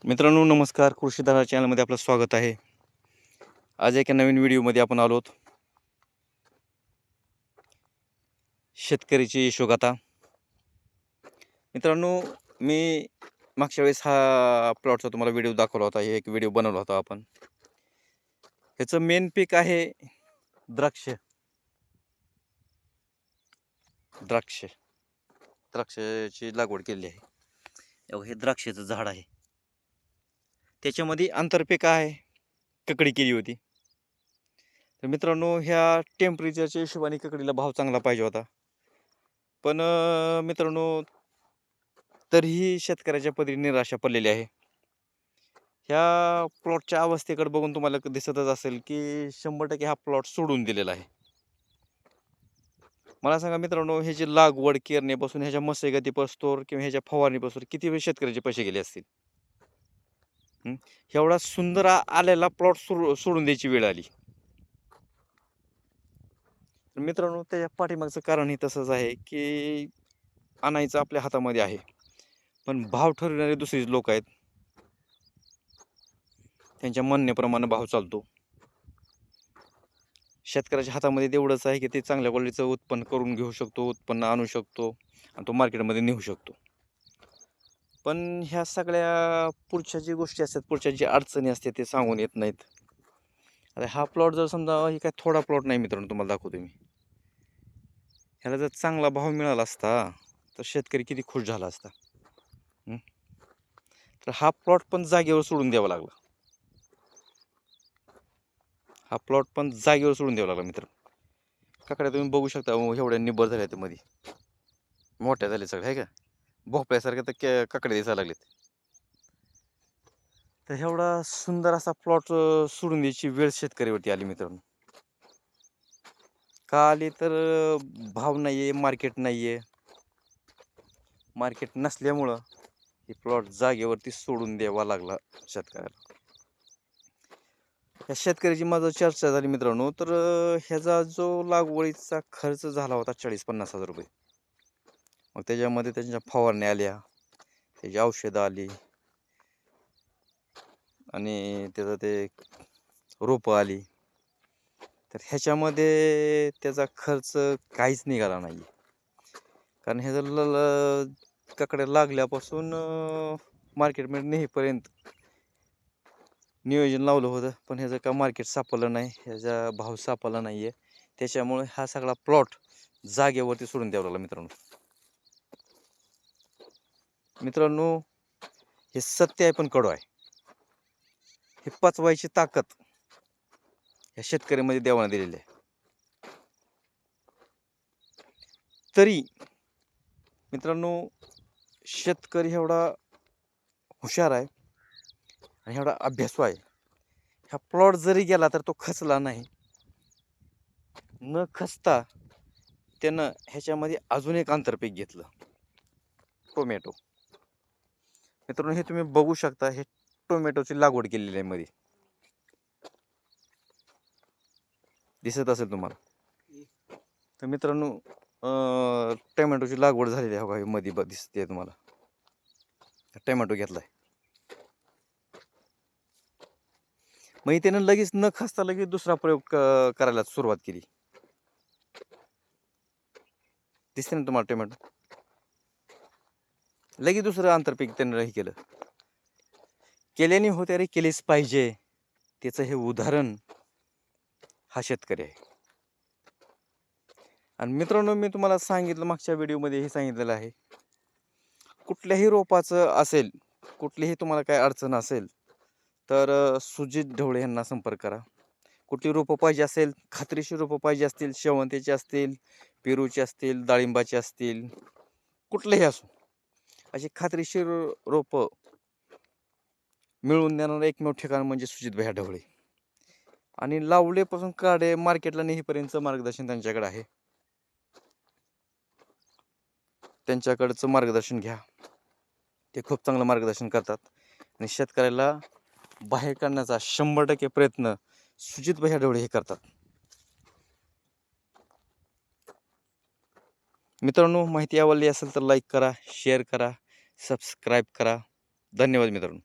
मित्रांनो नमस्कार. कृषीधारा चॅनलमध्ये आपलं स्वागत आहे. आज एका नवीन व्हिडिओमध्ये आपण आलोत. शेतकरीची यशोगाथा. मित्रांनो मी मागच्या वेळेस हा प्लॉटचा तुम्हाला व्हिडिओ दाखवला होता. एक व्हिडिओ बनवला होता आपण. ह्याचं मेन पीक आहे द्राक्ष. द्राक्षाची लागवड केलेली आहे. हे द्राक्षाचं झाड आहे. त्याच्यामध्ये आंतरपीक आहे ककडी केली होती. तर मित्रांनो ह्या टेम्परेचरच्या हिशोबाने ककडीला भाव चांगला पाहिजे होता. पण मित्रांनो तरीही शेतकऱ्याच्या पदरी निराशा पडलेली आहे. ह्या प्लॉटच्या अवस्थेकडे बघून तुम्हाला दिसतच असेल की 100% हा प्लॉट सोडून दिलेला आहे. मला सांगा मित्रांनो ह्याची लागवड करण्यापासून ह्याच्या मशागतीपासून किंवा ह्याच्या फवारणीपासून किती वेळ शेतकऱ्याचे पैसे गेले असतील. एवढा सुंदर आलेला प्लॉट सोडून द्यायची वेळ आली. मित्रांनो त्याच्या पाठीमागचं कारण हे तसंच आहे की आणायचं आपल्या हातामध्ये आहे, पण भाव ठरविणारे दुसरेच लोक आहेत. त्यांच्या म्हणण्याप्रमाणे भाव चालतो. शेतकऱ्याच्या हातामध्ये तेवढंच आहे की ते चांगल्या क्वालिटीचं उत्पन्न करून घेऊ शकतो, उत्पन्न आणू शकतो आणि तो मार्केटमध्ये नेऊ शकतो. पण ह्या सगळ्या पुढच्या जी गोष्टी असतात, पुढच्या जी अडचणी असतात ते सांगून येत नाहीत. आता हा प्लॉट जर समजा ही काय थोडा प्लॉट नाही मित्रांनो, तुम्हाला दाखवतो मी. ह्याला जर चांगला भाव मिळाला असता तर शेतकरी किती खुश झाला असता. तर हा प्लॉट पण जागेवर सोडून द्यावा लागला. मित्र. काकड्या तुम्ही बघू शकता एवढ्या निब्बर झाल्या त्या मध्ये, मोठ्या झाल्या सगळ्या, आहे का भोपळ्यासारख्या तर काकड्या दिसायला लागलेत. तर एवढा सुंदर असा प्लॉट सोडून द्यायची वेळ शेतकऱ्यावरती आली मित्रांनो. का आली तर भाव नाहीये, मार्केट नाहीये. मार्केट नसल्यामुळं हे प्लॉट जागेवरती सोडून द्यावा लागला शेतकऱ्याला. या शेतकऱ्याची माझं चर्चा झाली मित्रांनो, तर ह्याचा जो लागवडीचा खर्च झाला होता 40-50 हजार रुपये. मग त्याच्यामध्ये त्याच्या फवारण्या आल्या, त्याची औषधं आली आणि त्याचं ते रोपं आली. तर ह्याच्यामध्ये त्याचा खर्च काहीच निघाला नाही. कारण ह्याचं काकड्या लागल्यापासून मार्केटमध्ये नेईपर्यंत नियोजन लावलं होतं, पण ह्याचं का मार्केट सापडलं नाही, ह्याचा भाव सापडला नाही आहे. त्याच्यामुळे हा सगळा प्लॉट जागेवरती सोडून द्यावा लागला मित्रांनो. हे सत्य आहे पण कडू आहे. हे पचवायची ताकद ह्या शेतकऱ्यामध्ये देवाने दिलेली आहे. तरी मित्रांनो शेतकरी एवढा हुशार आहे आणि एवढा अभ्यासू आहे. हा प्लॉट जरी गेला तर तो खचला नाही. न खचता त्यानं ह्याच्यामध्ये अजून एक आंतरपीक घेतलं, टोमॅटो. मित्रांनो हे तुम्ही बघू शकता, हे टोमॅटोची लागवड केलेली आहे मध्ये, दिसत असेल तुम्हाला. तर मित्रांनो टोमॅटोची लागवड झालेली आहे बघा, मध्ये दिसते तुम्हाला. टोमॅटो घेतलाय. मग त्यानं लगेच न खचता लगेच दुसरा प्रयोग करायला सुरुवात केली. दिसते ना तुम्हाला टोमॅटो. लगेच दुसरं आंतरपीक त्यानं हे केल्याने होते अरे केलेच पाहिजे. त्याचं हे उदाहरण हा शेतकरी आहे. आणि मित्रांनो मी तुम्हाला सांगितलं, मागच्या व्हिडिओमध्ये हे सांगितलेलं आहे, कुठल्याही रोपाचं असेल, कुठलीही तुम्हाला काय अडचण असेल तर सुजित ढवळे यांना संपर्क करा. कुठली रोपं पाहिजे असेल, खात्रीशीर रोपं पाहिजे असतील, शेवंतीचे असतील, पेरूचे असतील, डाळिंबाचे असतील, कुठलेही असो, अशी खात्रीशीर रोपं मिळवून देणारं एकमेव ठिकाण म्हणजे सुजित भैया ढवळे. आणि लावलेपासून काढे मार्केटला नेईपर्यंतचं मार्गदर्शन त्यांच्याकडे आहे. त्यांच्याकडचं मार्गदर्शन घ्या. ते खूप चांगलं मार्गदर्शन करतात आणि शेतकऱ्याला बाहेर काढण्याचा 100% प्रयत्न सुजित भैया ढवळे हे करतात. मित्रांनो माहिती आवडली असेल तर लाईक करा, शेअर करा, सबस्क्राईब करा. धन्यवाद मित्रांनो.